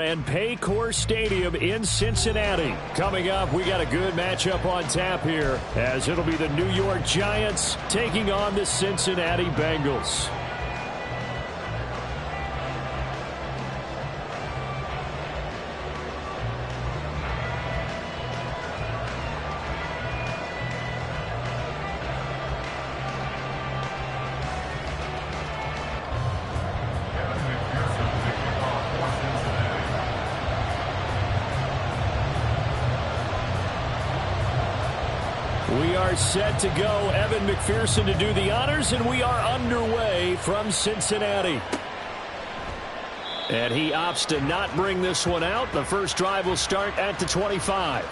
And Paycor Stadium in Cincinnati. Coming up, we got a good matchup on tap here, as it'll be the New York Giants taking on the Cincinnati Bengals. We are set to go. Evan McPherson to do the honors, and we are underway from Cincinnati. And he opts to not bring this one out. The first drive will start at the 25.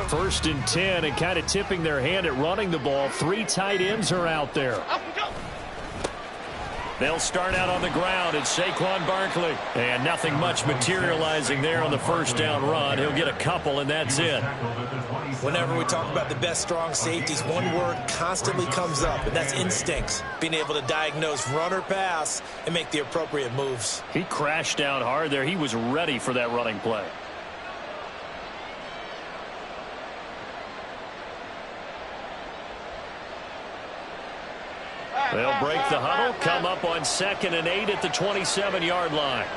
First and 10, and kind of tipping their hand at running the ball. Three tight ends are out there. They'll start out on the ground. It's Saquon Barkley. And nothing much materializing there on the first down run. He'll get a couple, and that's it. Whenever we talk about the best strong safeties, one word constantly comes up, and that's instincts. Being able to diagnose run or pass and make the appropriate moves. He crashed down hard there. He was ready for that running play. They'll break the huddle, come up on 2nd and 8 at the 27-yard line.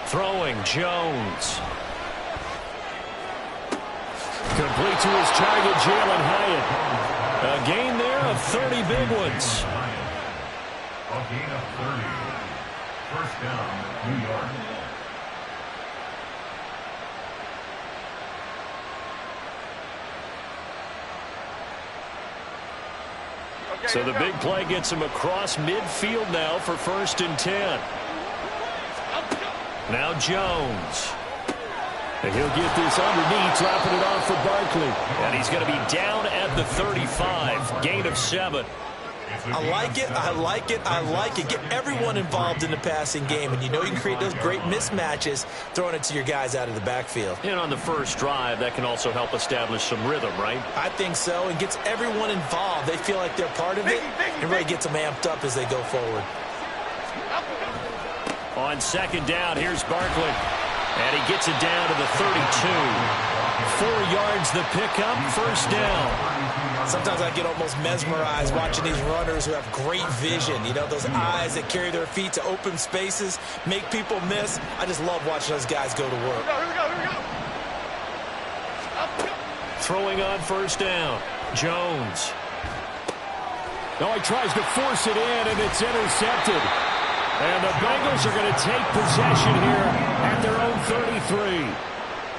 Throwing, Jones. Complete to his target, Jalen Hyatt. A gain there of 30 big ones. A gain of 30. First down, New York. So the big play gets him across midfield now for 1st and 10. Now Jones. And he'll get this underneath, dropping it off for Barkley. And he's going to be down at the 35. Gain of 7. I like it, I like it, I like it. Get everyone involved in the passing game, and you know you can create those great mismatches throwing it to your guys out of the backfield. And on the first drive, that can also help establish some rhythm, right? I think so, and gets everyone involved. They feel like they're part of it, and really gets them amped up as they go forward. On second down, here's Barkley. And he gets it down to the 32. 4 yards the pickup, first down. Sometimes I get almost mesmerized watching these runners who have great vision. You know, those eyes that carry their feet to open spaces, make people miss. I just love watching those guys go to work. Here we go. Throwing on first down, Jones. No, he tries to force it in, and it's intercepted. And the Bengals are going to take possession here at their own 33.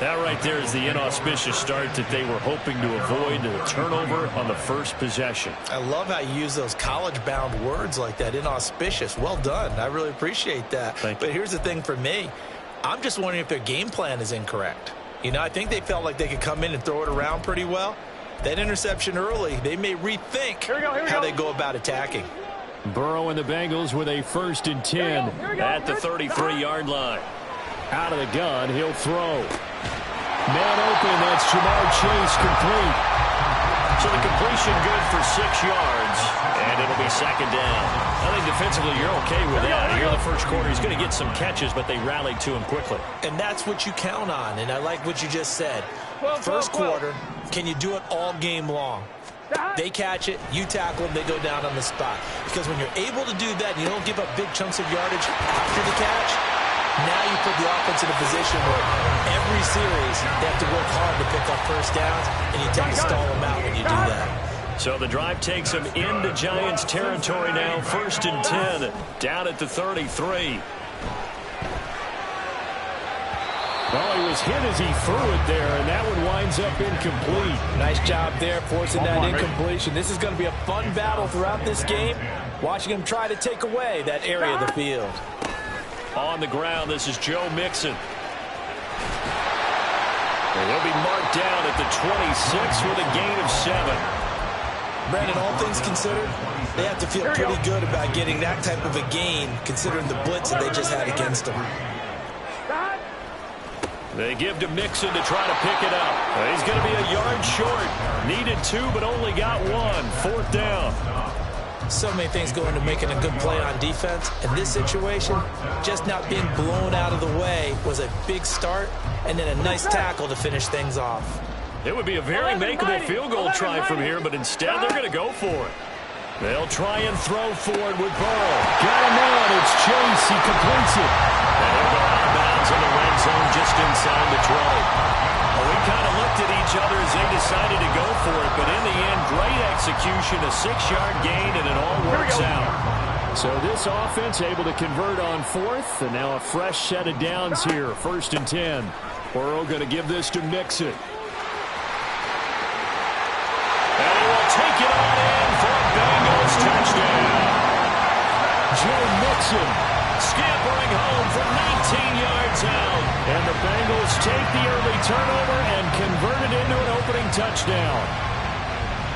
That right there is the inauspicious start that they were hoping to avoid, the turnover on the first possession. I love how you use those college-bound words like that, inauspicious. Well done. I really appreciate that. But here's the thing for me. I'm just wondering if their game plan is incorrect. You know, I think they felt like they could come in and throw it around pretty well. That interception early, they may rethink how they go about attacking. Burrow and the Bengals with a 1st and 10 at the 33-yard line. Out of the gun, he'll throw. Man open, that's Jamar Chase complete. So the completion good for 6 yards, and it'll be second down. I think defensively you're okay with that. Here in the first quarter, he's going to get some catches, but they rallied to him quickly. And that's what you count on, and I like what you just said. First quarter, can you do it all game long? They catch it, you tackle them, they go down on the spot. Because when you're able to do that and you don't give up big chunks of yardage after the catch, now you put the offense in a position where every series they have to work hard to pick up first downs, and you tend to stall them out when you do that. So the drive takes them into Giants territory now. 1st and 10, down at the 33. Well, he was hit as he threw it there, and that one winds up incomplete. Nice job there forcing that incompletion. This is going to be a fun battle throughout this game, watching him try to take away that area of the field. On the ground, this is Joe Mixon. And he'll be marked down at the 26 with a gain of 7. Brandon, all things considered, they have to feel pretty good about getting that type of a gain, considering the blitz that they just had against them. They give to Mixon to try to pick it up. He's going to be a yard short. Needed 2, but only got 1. 4th down. So many things go into making a good play on defense. In this situation, just not being blown out of the way was a big start, and then a nice tackle to finish things off. It would be a very makeable field goal try from here, but instead they're going to go for it. They'll try and throw forward with Burrow. Got him on. It's Chase. He completes it. And he'll go out of bounds in the red zone just inside the 20. Well, we kind of looked at each other as they decided to go for it, but in the end, great execution, a 6-yard gain, and it all works out. So this offense able to convert on 4th, and now a fresh set of downs here. 1st and 10. Burrow going to give this to Mixon. And he will take it on in for a Bengals touchdown. Joe Mixon scampering home for 19 yards out. And the Bengals take the early turnover and convert it into an opening touchdown.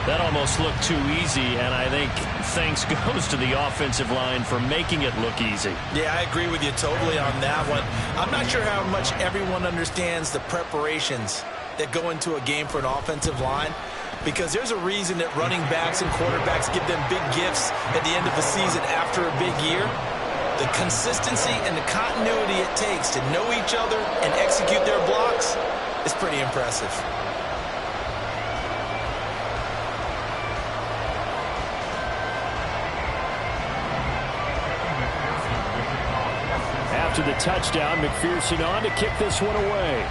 That almost looked too easy, and I think thanks goes to the offensive line for making it look easy. Yeah, I agree with you totally on that one. I'm not sure how much everyone understands the preparations that go into a game for an offensive line, because there's a reason that running backs and quarterbacks give them big gifts at the end of the season after a big year. The consistency and the continuity it takes to know each other and execute their blocks is pretty impressive. After the touchdown, McPherson on to kick this one away.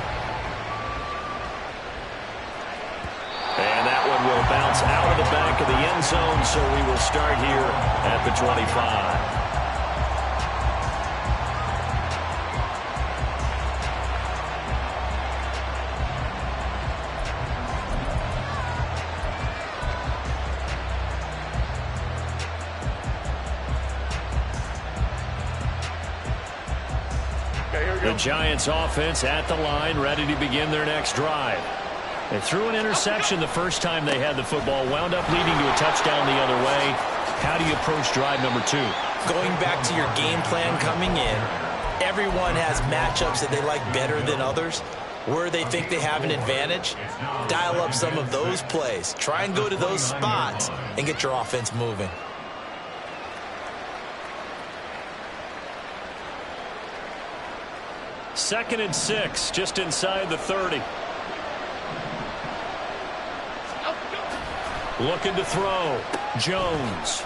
And that one will bounce out of the back of the end zone, so we will start here at the 25. The Giants offense at the line, ready to begin their next drive. They threw an interception the first time they had the football, wound up leading to a touchdown the other way. How do you approach drive number 2? Going back to your game plan coming in, everyone has matchups that they like better than others. Where they think they have an advantage, dial up some of those plays. Try and go to those spots and get your offense moving. 2nd and 6, just inside the 30. Looking to throw. Jones.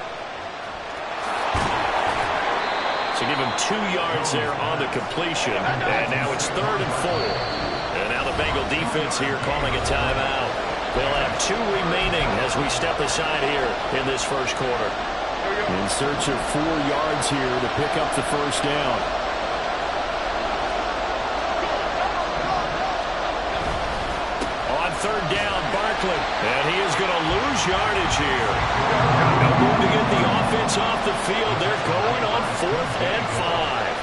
So give him 2 yards there on the completion. And now it's 3rd and 4. And now the Bengal defense here calling a timeout. They'll have 2 remaining as we step aside here in this first quarter. In search of 4 yards here to pick up the first down. On 3rd down, Barkley. And he is going to lose yardage here. No room to get the offense off the field. They're going on 4th and 5.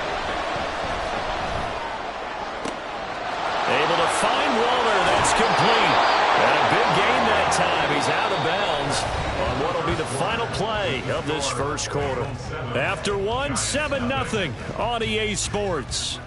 Able to find Waller. That's complete. And a big gain that time. He's out of bounds on what will be the final play of this first quarter. After one, 7-0 on EA Sports.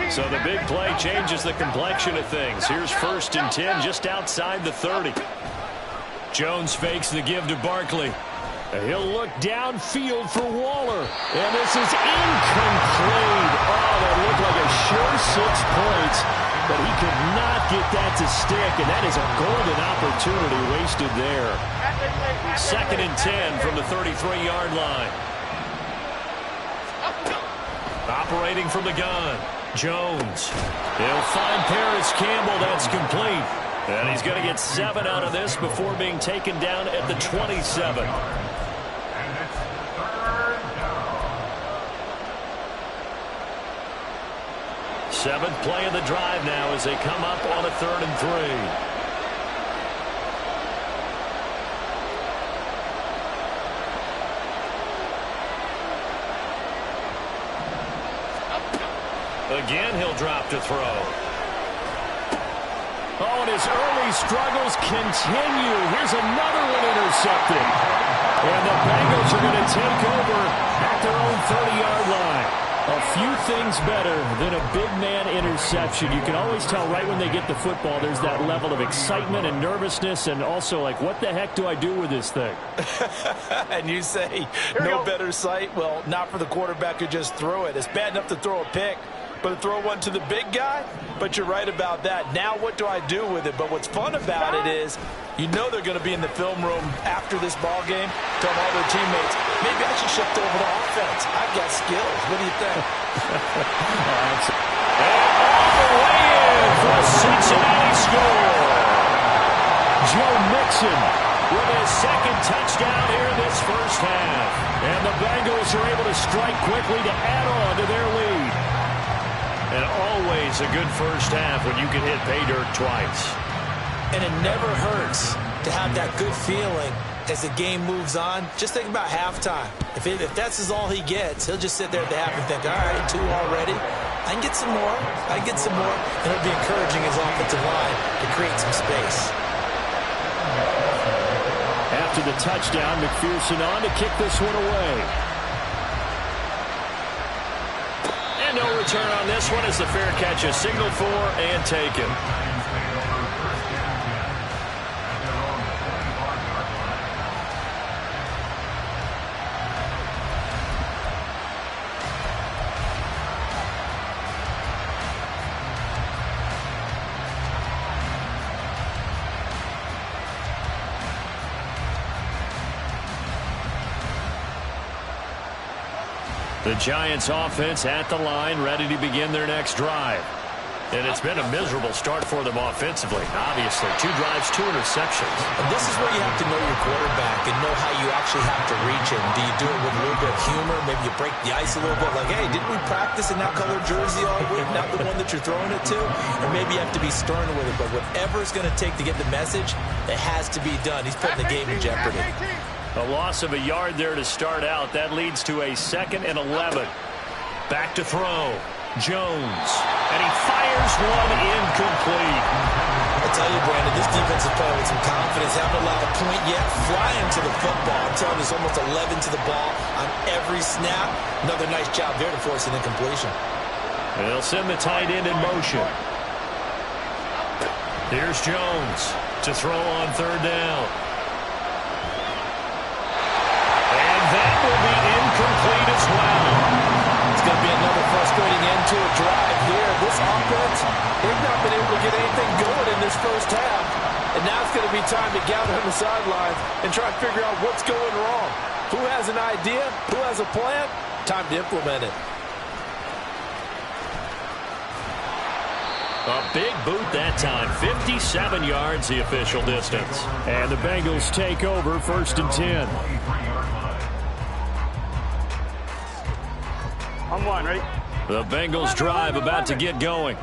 So the big play changes the complexion of things. Here's 1st and 10 just outside the 30. Jones fakes the give to Barkley. He'll look downfield for Waller. And this is incomplete. Oh, that looked like a sure 6 points. But he could not get that to stick. And that is a golden opportunity wasted there. 2nd and 10 from the 33-yard line. Operating from the gun. Jones. He'll find Paris Campbell. That's complete. And he's going to get 7 out of this before being taken down at the 27. And it's 3rd down. 7th play of the drive now as they come up on a 3rd and 3. Again, he'll drop to throw. Oh, and his early struggles continue. Here's another one intercepted. And the Bengals are going to take over at their own 30-yard line. A few things better than a big man interception. You can always tell right when they get the football, there's that level of excitement and nervousness and also like, what the heck do I do with this thing? And you say, no better sight? Well, not for the quarterback who just threw it. It's bad enough to throw a pick, but to throw one to the big guy? But you're right about that. Now what do I do with it? But what's fun about it is you know they're going to be in the film room after this ball game, telling all their teammates, maybe I should shift over to offense. I've got skills. What do you think? And all the way in for a Cincinnati score. Joe Mixon with his 2nd touchdown here in this first half. And the Bengals are able to strike quickly to add on to their lead. And always a good first half when you can hit pay dirt twice. And it never hurts to have that good feeling as the game moves on. Just think about halftime. If that's all he gets, he'll just sit there at the half and think, all right, 2 already. I can get some more. I can get some more. And it'll be encouraging his offensive line to create some space. After the touchdown, McPherson on to kick this one away. And no return on this one as the fair catch is signaled for and taken. The Giants offense at the line, ready to begin their next drive. And it's been a miserable start for them offensively, obviously. 2 drives, 2 interceptions. And this is where you have to know your quarterback and know how you actually have to reach him. Do you do it with a little bit of humor? Maybe you break the ice a little bit, like, hey, didn't we practice in that colored jersey all week, not the one that you're throwing it to? Or maybe you have to be stern with it. But whatever it's going to take to get the message, it has to be done. He's putting the game in jeopardy. A loss of a yard there to start out. That leads to a 2nd and 11. Back to throw. Jones. And he fires one incomplete. I tell you, Brandon, this defense is playing with some confidence. Haven't allowed a point yet. Flying to the football. I'm telling you, there's almost 11 to the ball on every snap. Another nice job there to force an incompletion. They'll send the tight end in motion. Here's Jones to throw on third down. And that will be incomplete as well. It's going to be another frustrating end to a drive here. This offense, they've not been able to get anything going in this first half. And now it's going to be time to gather on the sidelines and try to figure out what's going wrong. Who has an idea? Who has a plan? Time to implement it. A big boot that time. 57 yards the official distance. And the Bengals take over 1st and 10. On one, ready? The Bengals drive about to get going.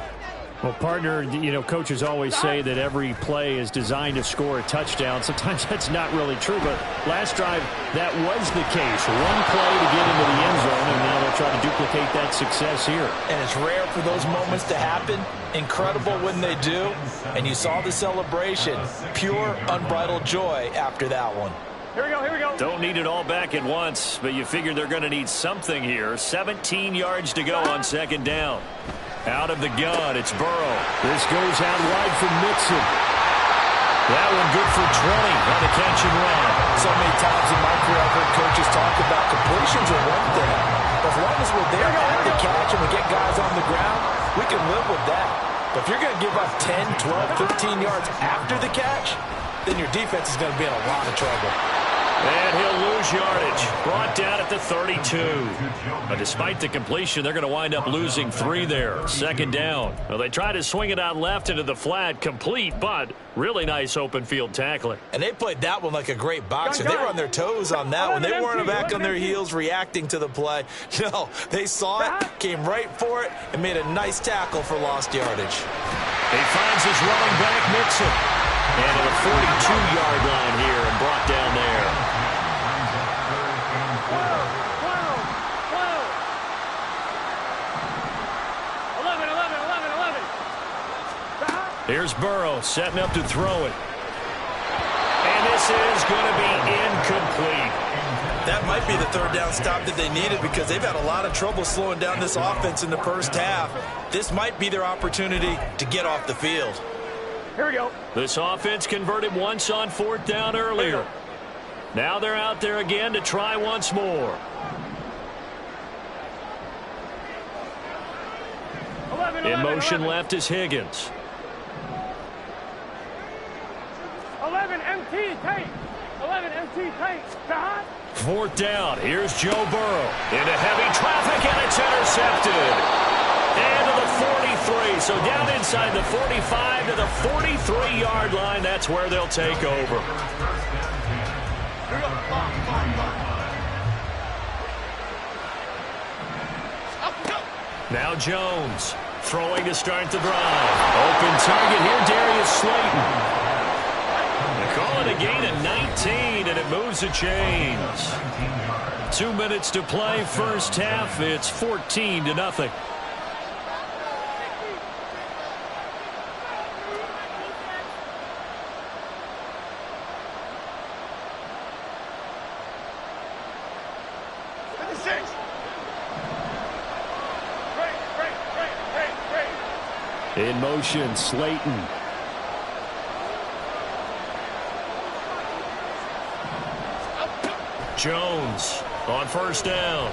Well, partner, you know, coaches always say that every play is designed to score a touchdown. Sometimes that's not really true, but last drive, that was the case. One play to get into the end zone, and now they'll try to duplicate that success here. And it's rare for those moments to happen. Incredible when they do. And you saw the celebration. Pure, unbridled joy after that one. Here we go, here we go. Don't need it all back at once, but you figure they're going to need something here. 17 yards to go on 2nd down. Out of the gun, it's Burrow. This goes out wide for Mixon. That one good for 20 on the catch and run. So many times in my career I've heard coaches talk about completions are one thing. As long as we're there at the catch and we get guys on the ground, we can live with that. But if you're going to give up 10, 12, 15 yards after the catch, then your defense is going to be in a lot of trouble. And he'll lose yardage. Brought down at the 32. But despite the completion, they're going to wind up losing 3 there. 2nd down. Well, they try to swing it out left into the flat. Complete, but really nice open field tackling. And they played that one like a great boxer. They were on their toes on that one. They weren't back on their heels reacting to the play. No, they saw it, came right for it, and made a nice tackle for lost yardage. He finds his running back, Mixon. And at a 42-yard line here and brought down there. Here's Burrow setting up to throw it. And this is going to be incomplete. That might be the 3rd down stop that they needed because they've had a lot of trouble slowing down this offense in the first half. This might be their opportunity to get off the field. Here we go. This offense converted once on 4th down earlier. Now they're out there again to try once more. In motion left is Higgins. 11 MT tape. 11 MT tape. 4th down. Here's Joe Burrow. Into heavy traffic, and it's intercepted. And to the 43. So down inside the 45 to the 43-yard line. That's where they'll take over. Now Jones throwing to start the drive. Open target here, Darius Slayton. They call it a gain of 19, and it moves the chains. 2 minutes to play, first half. It's 14-0. In motion, Slayton. Jones on 1st down.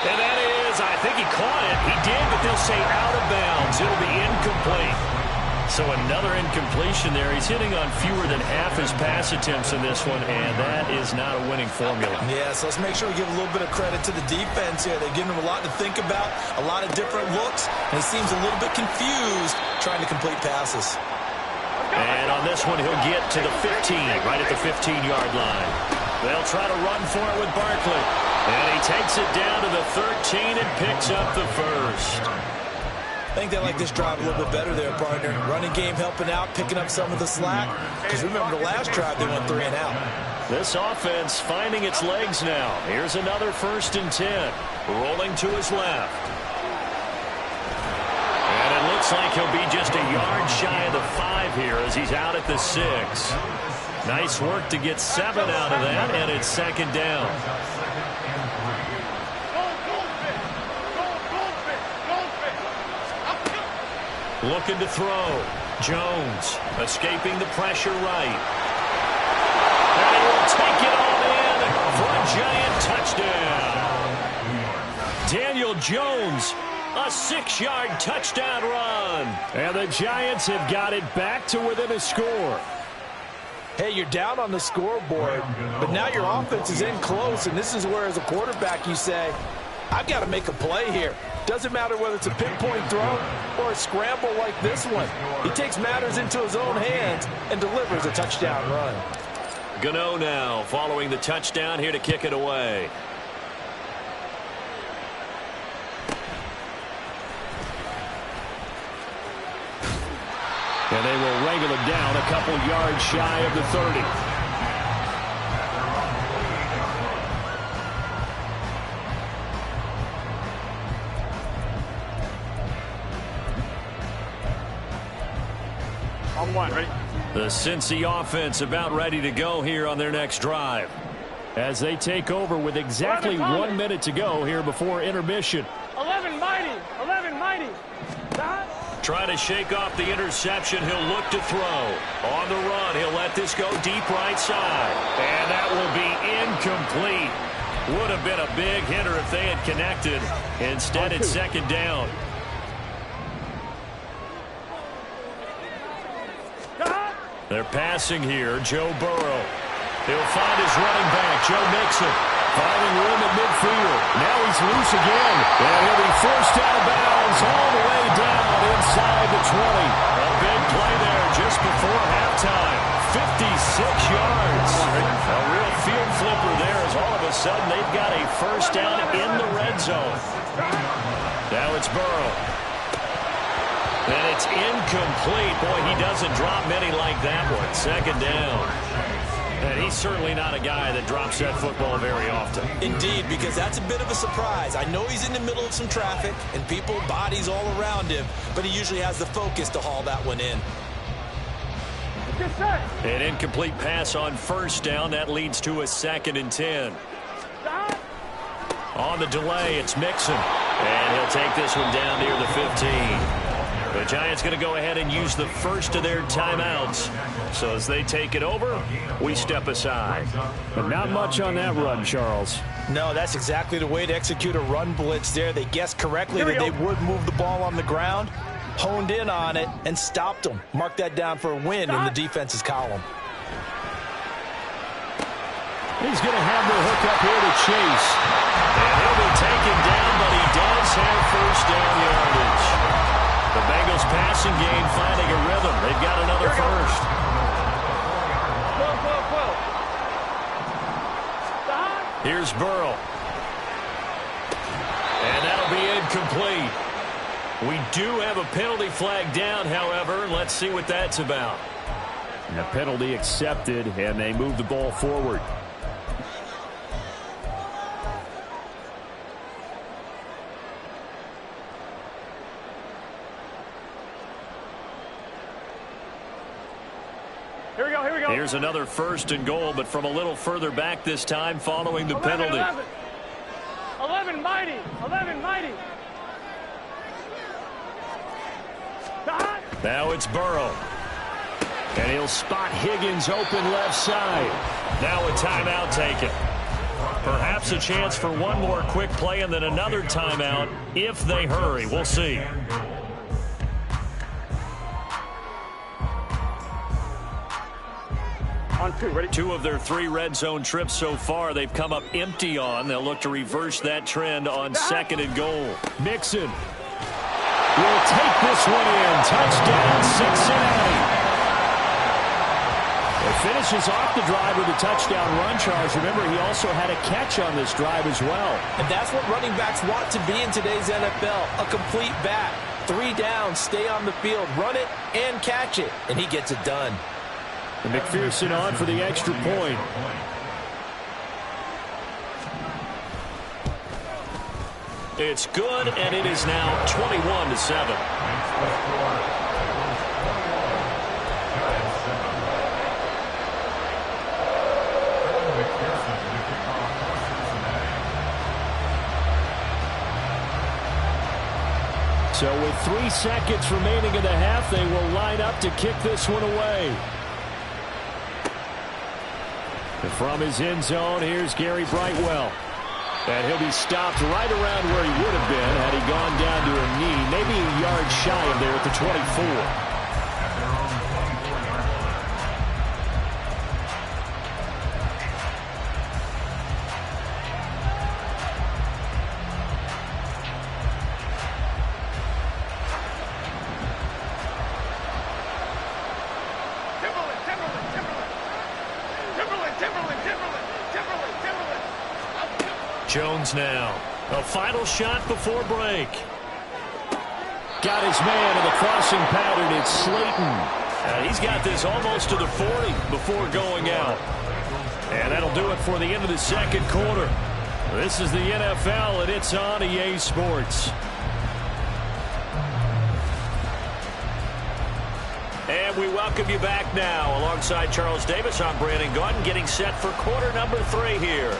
And that is, I think he caught it. He did, but they'll say out of bounds. It'll be incomplete. So another incompletion there. He's hitting on fewer than half his pass attempts in this one, and that is not a winning formula. Yeah, so let's make sure we give a little bit of credit to the defense here. They've given him a lot to think about, a lot of different looks, and he seems a little bit confused trying to complete passes. And on this one, he'll get to the 15, right at the 15-yard line. They'll try to run for it with Barkley. And he takes it down to the 13 and picks up the first. I think they like this drive a little bit better there, partner. Running game helping out, picking up some of the slack. Because remember, the last drive, they went 3 and out. This offense finding its legs now. Here's another 1st and 10. Rolling to his left. And it looks like he'll be just a yard shy of the 5 here as he's out at the 6. Nice work to get 7 out of that, and it's 2nd down. Looking to throw. Jones escaping the pressure right. And he will take it all in for a giant touchdown. Daniel Jones, a 6-yard touchdown run. And the Giants have got it back to within a score. Hey, you're down on the scoreboard, but now your offense is in close, and this is where, as a quarterback, you say, I've got to make a play here. Doesn't matter whether it's a pinpoint throw or a scramble like this one. He takes matters into his own hands and delivers a touchdown run. Gano now following the touchdown here to kick it away. And they will wrangle it down a couple yards shy of the 30. On one, ready? The Cincy offense about ready to go here on their next drive. As they take over with exactly 1 minute to go here before intermission. 11 mighty. 11 mighty. Trying to shake off the interception. He'll look to throw. On the run, he'll let this go deep right side. And that will be incomplete. Would have been a big hitter if they had connected. Instead, it's second down. They're passing here. Joe Burrow. He'll find his running back, Joe Mixon. Finding room at midfield. Now he's loose again. And he'll be forced out of bounds all the way down inside the 20. A big play there just before halftime. 56 yards. A real field flipper there as all of a sudden they've got a first down in the red zone. Now it's Burrow. And it's incomplete. Boy, he doesn't drop many like that one. Second down. And he's certainly not a guy that drops that football very often. Indeed, because that's a bit of a surprise. I know he's in the middle of some traffic and people, bodies all around him, but he usually has the focus to haul that one in. An incomplete pass on first down. That leads to a 2nd and 10. On the delay, it's Mixon. And he'll take this one down near the 15. The Giants going to go ahead and use the first of their timeouts. So as they take it over, we step aside. But not much on that run, Charles. No, that's exactly the way to execute a run blitz there. They guessed correctly that they would move the ball on the ground, honed in on it, and stopped them. Mark that down for a win in the defense's column. He's going to have the hook up here to Chase. And he'll be taken down, but he does have first down yardage. The Bengals passing game finding a rhythm. They've got another first. Here's Burrow. And that'll be incomplete. We do have a penalty flag down, however. Let's see what that's about. And the penalty accepted, and they move the ball forward. Here's another 1st and goal, but from a little further back this time following the penalty. 11 mighty. 11 mighty. Now it's Burrow. And he'll spot Higgins open left side. Now a timeout taken. Perhaps a chance for one more quick play and then another timeout if they hurry. We'll see. On two, ready? 2 of their 3 red zone trips so far they've come up empty on. They'll look to reverse that trend on 2nd and goal. Mixon will take this one in. Touchdown, Cincinnati. It finishes off the drive with a touchdown run, Charles. Remember, he also had a catch on this drive as well. And that's what running backs want to be in today's NFL, a complete back. 3 down, stay on the field, run it, and catch it. And he gets it done. And McPherson on for the extra point. It's good, and it is now 21-7. So with 3 seconds remaining in the half, they will line up to kick this one away. And from his end zone, here's Gary Brightwell. And he'll be stopped right around where he would have been had he gone down to a knee, maybe a yard shy of there at the 24. Jones now. A final shot before break. Got his man in the crossing pattern. It's Slayton. And he's got this almost to the 40 before going out. And that'll do it for the end of the second quarter. This is the NFL, and it's on EA Sports. And we welcome you back now. Alongside Charles Davis, I'm Brandon Gaudin, getting set for quarter number 3 here.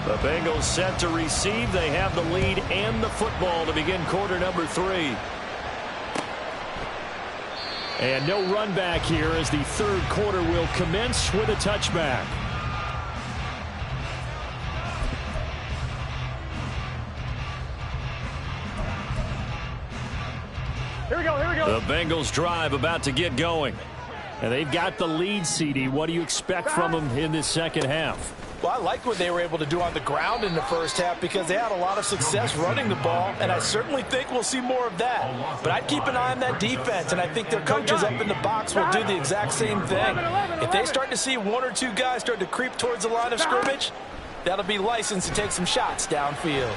The Bengals set to receive. They have the lead and the football to begin quarter number 3. And no run back here as the third quarter will commence with a touchback. Here we go, here we go. The Bengals drive about to get going. And they've got the lead, CD. What do you expect from them in this second half? Well, I like what they were able to do on the ground in the first half because they had a lot of success running the ball, and I certainly think we'll see more of that. But I'd keep an eye on that defense, and I think their coaches up in the box will do the exact same thing. If they start to see 1 or 2 guys start to creep towards the line of scrimmage, that'll be licensed to take some shots downfield.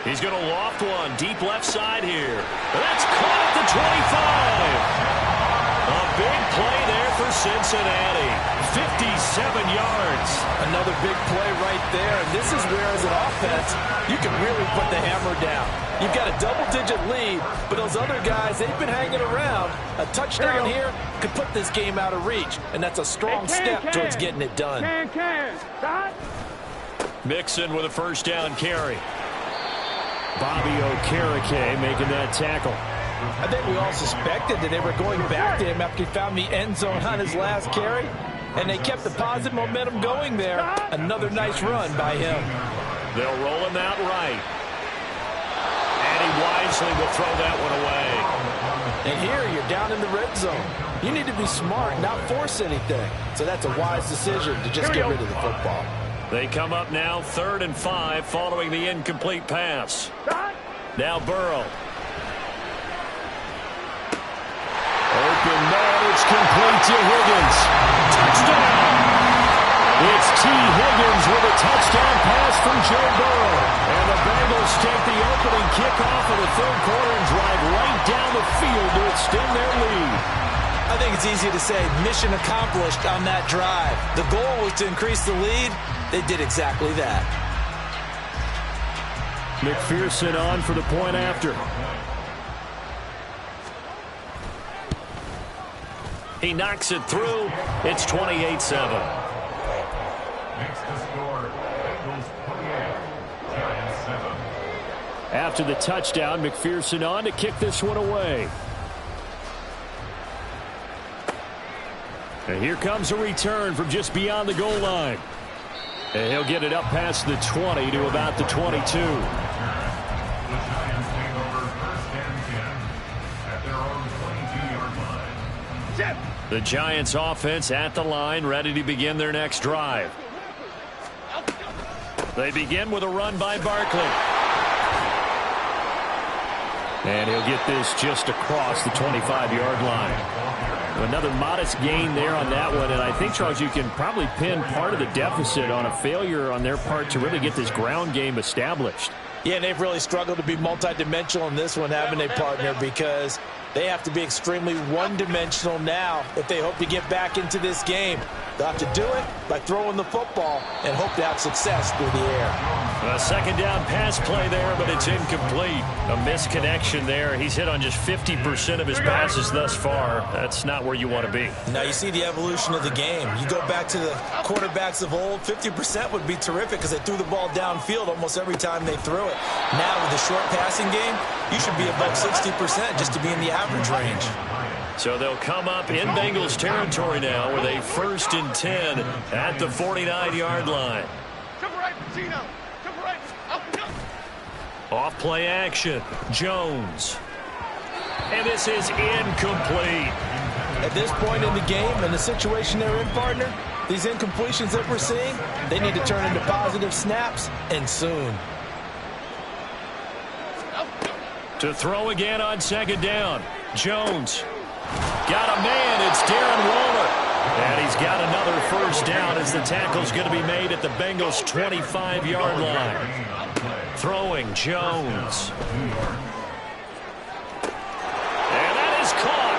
He's going to loft one deep left side here. That's caught at the 25. A big play there for Cincinnati. 57 yards. Another big play right there. And this is where, as an offense, you can really put the hammer down. You've got a double-digit lead, but those other guys, they've been hanging around. A touchdown here could put this game out of reach, and that's a strong step towards getting it done. Mixon with a first down carry. Bobby Okereke making that tackle. I think we all suspected that they were going back to him after he found the end zone on his last carry, and they kept the positive momentum going there. Another nice run by him. They'll roll him out right. And he wisely will throw that one away. And here you're down in the red zone. You need to be smart, not force anything. So that's a wise decision to just get rid of the football. They come up now 3rd and 5 following the incomplete pass. Now Burrow. Open man, it's complete to Higgins. Touchdown! It's T. Higgins with a touchdown pass from Joe Burrow. And the Bengals take the opening kickoff of the third quarter and drive right down the field to extend their lead. I think it's easy to say mission accomplished on that drive. The goal was to increase the lead. They did exactly that. McPherson on for the point after. He knocks it through. It's 28-7. Makes the score. Bengals 28, Giants 7. After the touchdown, McPherson on to kick this one away. And here comes a return from just beyond the goal line. And he'll get it up past the 20 to about the 22. The Giants take over 1st and 10 at their own 22-yard line. The Giants offense at the line, ready to begin their next drive. They begin with a run by Barkley. And he'll get this just across the 25-yard line. Another modest gain there on that one. And I think, Charles, you can probably pin part of the deficit on a failure on their part to really get this ground game established. Yeah, and they've really struggled to be multidimensional in this one, haven't they, partner? Because they have to be extremely one-dimensional now if they hope to get back into this game. They'll have to do it by throwing the football and hope to have success through the air. A second down pass play there, but it's incomplete. A misconnection there. He's hit on just 50% of his passes thus far. That's not where you want to be. Now you see the evolution of the game. You go back to the quarterbacks of old, 50% would be terrific because they threw the ball downfield almost every time they threw it. Now with the short passing game, you should be above 60% just to be in the average range. So they'll come up in Bengals territory now with a 1st and 10 at the 49-yard line. Off play action. Jones. And this is incomplete. At this point in the game and the situation they're in, partner, these incompletions that we're seeing, they need to turn into positive snaps, and soon. To throw again on second down. Jones. Got a man. It's Darren Waller. And he's got another 1st down as the tackle's going to be made at the Bengals' 25-yard line. Throwing Jones. And that is caught.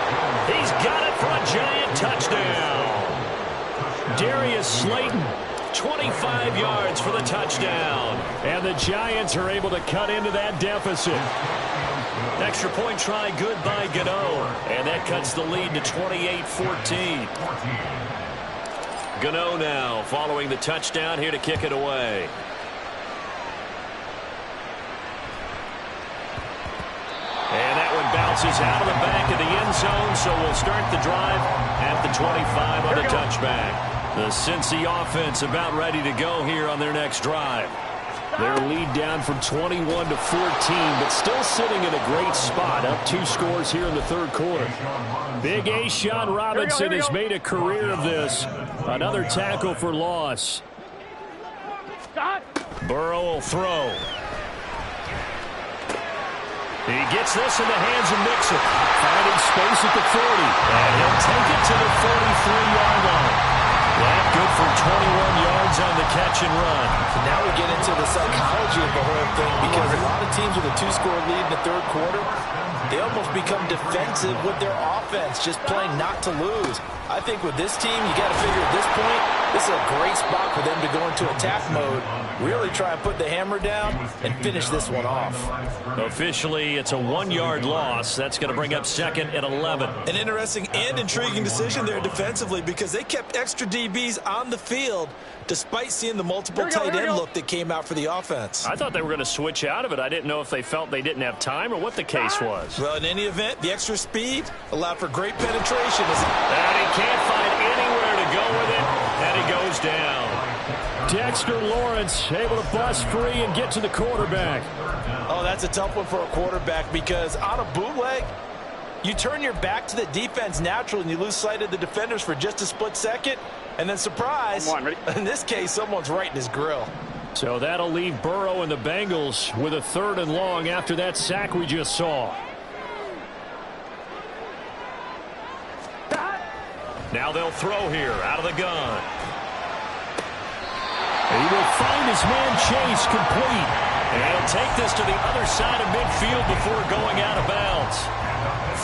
He's got it for a giant touchdown. Darius Slayton, 25 yards for the touchdown. And the Giants are able to cut into that deficit. Extra point try good by Gano. And that cuts the lead to 28-14. Gano now following the touchdown here to kick it away. And that one bounces out of the back of the end zone, so we'll start the drive at the 25 on the touchback. The Cincy offense about ready to go here on their next drive. Their lead down from 21 to 14, but still sitting in a great spot, up 2 scores here in the 3rd quarter. Big A'Shawn Robinson has made a career of this. Another tackle for loss. Burrow will throw. He gets this in the hands of Mixon. Finding space at the 40. And he'll take it to the 43-yard line. That good for 21 yards on the catch and run. So now we get into the psychology of the whole thing, because a lot of teams with a 2-score lead in the 3rd quarter, they almost become defensive with their offense, just playing not to lose. I think with this team, you got to figure at this point, this is a great spot for them to go into attack mode, really try and put the hammer down and finish this one off. Officially, it's a 1-yard loss. That's going to bring up 2nd and 11. An interesting and intriguing decision there defensively, because they kept extra DBs on the field despite seeing the multiple tight end look that came out for the offense. I thought they were going to switch out of it. I didn't know if they felt they didn't have time or what the case was. Well, in any event, the extra speed allowed for great penetration. And he can't find anywhere to go with it, and he goes down. Dexter Lawrence able to bust free and get to the quarterback. Oh, that's a tough one for a quarterback, because on a bootleg, you turn your back to the defense naturally and you lose sight of the defenders for just a split second, and then surprise, in this case, someone's right in his grill. So that'll leave Burrow and the Bengals with a 3rd and long after that sack we just saw. Now they'll throw here out of the gun. He will find his man Chase complete. And he'll take this to the other side of midfield before going out of bounds.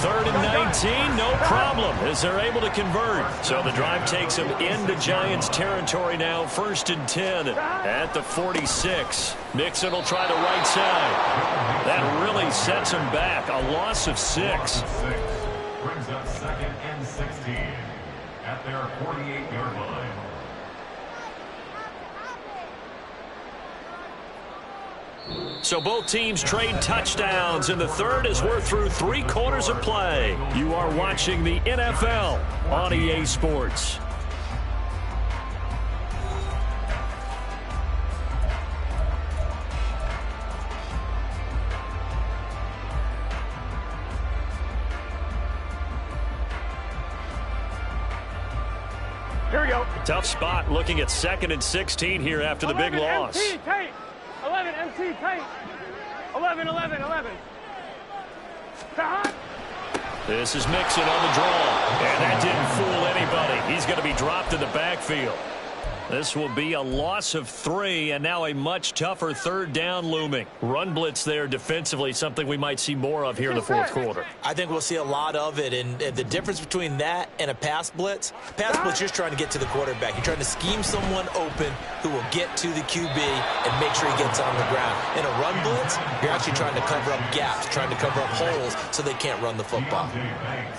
3rd and 19, no problem, as they're able to convert. So the drive takes them into Giants territory now, 1st and 10 at the 46. Mixon will try the right side. That really sets him back. A loss of 6. Brings up 2nd and 16 at their 48-yard line. So both teams trade touchdowns in the 3rd as we're through 3 quarters of play. You are watching the NFL on EA Sports. Here we go. Tough spot looking at 2nd and 16 here after the big loss. MT, tight. 11, MT, tight. 11. This is Mixon on the draw. And that didn't fool anybody. He's going to be dropped in the backfield. This will be a loss of 3, and now a much tougher 3rd down looming. Run blitz there defensively, something we might see more of here in the 4th quarter. I think we'll see a lot of it, and the difference between that and a pass blitz, you're just trying to get to the quarterback. You're trying to scheme someone open who will get to the QB and make sure he gets on the ground. In a run blitz, you're actually trying to cover up gaps, trying to cover up holes so they can't run the football.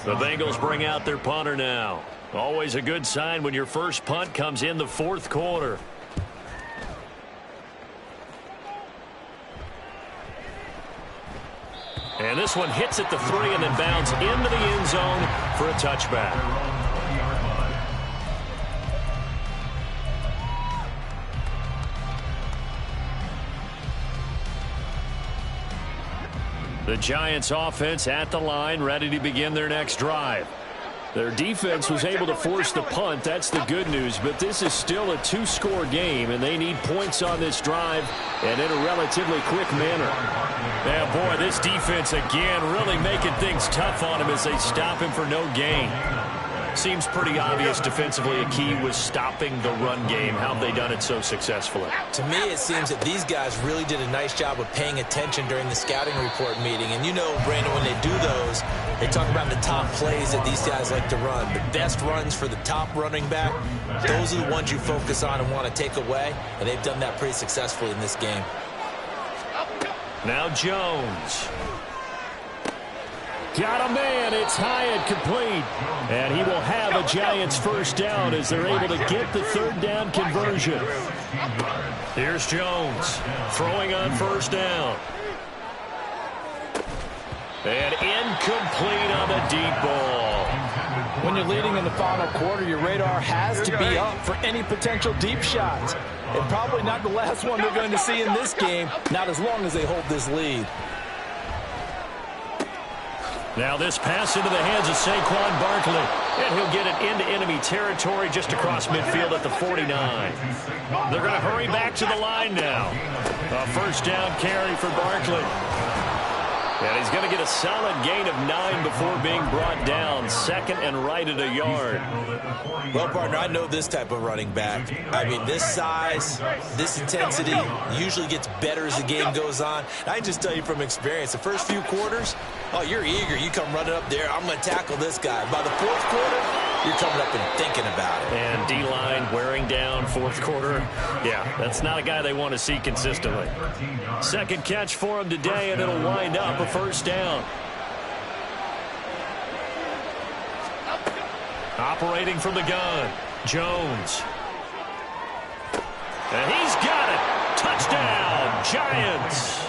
The Bengals bring out their punter now. Always a good sign when your first punt comes in the 4th quarter. And this one hits at the 3 and then bounds into the end zone for a touchback. The Giants offense at the line, ready to begin their next drive. Their defense was able to force the punt. That's the good news. But this is still a 2-score game, and they need points on this drive and in a relatively quick manner. Yeah, boy, this defense again really making things tough on him as they stop him for no gain. Seems pretty obvious defensively a key was stopping the run game. How have they done it so successfully? To me, it seems that these guys really did a nice job of paying attention during the scouting report meeting. And you know, Brandon, when they do those, they talk about the top plays that these guys like to run. The best runs for the top running back, those are the ones you focus on and want to take away. And they've done that pretty successfully in this game. Now Jones. Got a man. It's high and complete. And he will have a Giants first down as they're able to get the 3rd down conversion. Here's Jones throwing on first down. And incomplete on the deep ball. When you're leading in the final quarter, your radar has to be up for any potential deep shots. And probably not the last one they're going to see in this game, not as long as they hold this lead. Now this pass into the hands of Saquon Barkley. And he'll get it into enemy territory just across midfield at the 49. They're going to hurry back to the line now. A first down carry for Barkley. And he's going to get a solid gain of 9 before being brought down. 2nd and right at a yard. Well, partner, I know this type of running back. I mean, this size, this intensity usually gets better as the game goes on. And I can just tell you from experience, the first few quarters, oh, you're eager. You come running up there. I'm going to tackle this guy. By the 4th quarter, you're coming up and thinking about it. And D-line wearing down 4th quarter. Yeah, that's not a guy they want to see consistently. 2nd catch for him today, and it'll wind up a first down. Operating from the gun, Jones. And he's got it. Touchdown, Giants.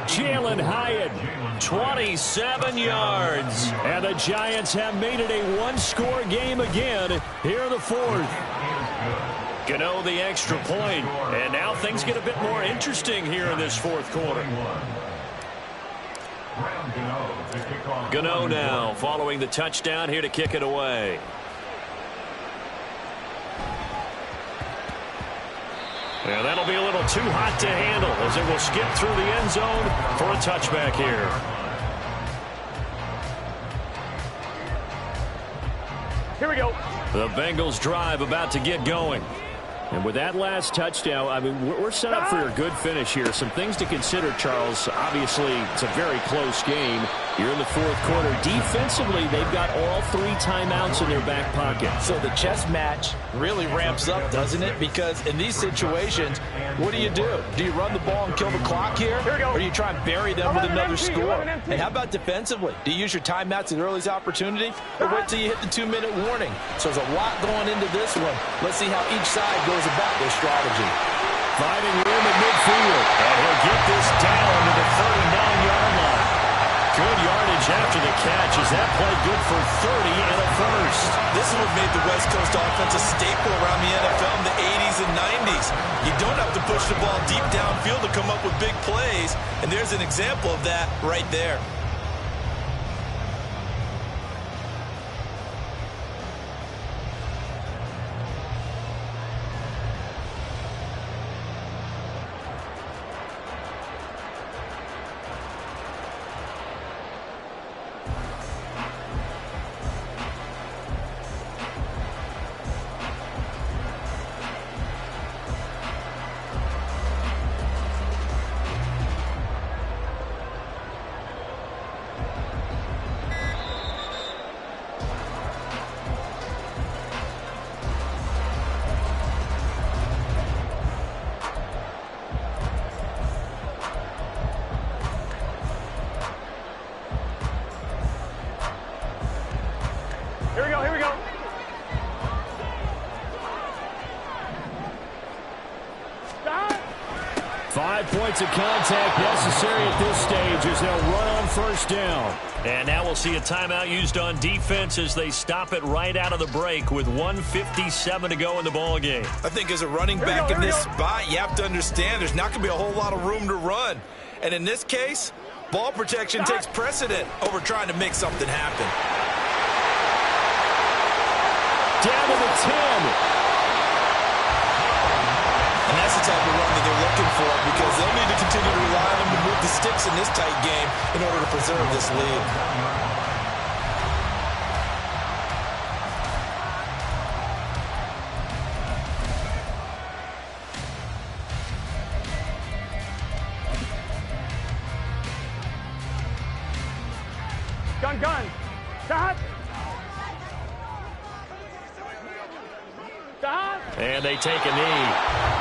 Jalen Hyatt, 27 yards. And the Giants have made it a 1-score game again here in the 4th. Gano the extra point. And now things get a bit more interesting here in this 4th quarter. Gano now following the touchdown here to kick it away. Yeah, that'll be a little too hot to handle as it will skip through the end zone for a touchback here. Here we go. The Bengals drive about to get going. And with that last touchdown, I mean, we're set up for a good finish here. Some things to consider, Charles. Obviously, it's a very close game. You're in the 4th quarter. Defensively, they've got all 3 timeouts in their back pocket. So the chess match really ramps up, doesn't it? Because in these situations, what do? Do you run the ball and kill the clock here? Or do you try and bury them with another score? And how about defensively? Do you use your timeouts at earliest opportunity? Or wait till you hit the 2-minute warning? So there's a lot going into this one. Let's see how each side goes about their strategy. Finding room at midfield. And he'll get this down to the 39-yard line. Good yardage after the catch. Is that play good for 30 and a first? This is what made the West Coast offense a staple around the NFL in the 80s and 90s. You don't have to push the ball deep downfield to come up with big plays. And there's an example of that right there. 5 points of contact necessary at this stage as they'll run on first down. And now we'll see a timeout used on defense as they stop it right out of the break with 1:57 to go in the ball game. I think as a running back in this spot, you have to understand there's not going to be a whole lot of room to run. And in this case, ball protection takes precedent over trying to make something happen. Down to the 10. And that's the type of run that they're looking for because they'll need to continue to rely on them to move the sticks in this tight game in order to preserve this lead. Gun. Stop. And they take a knee.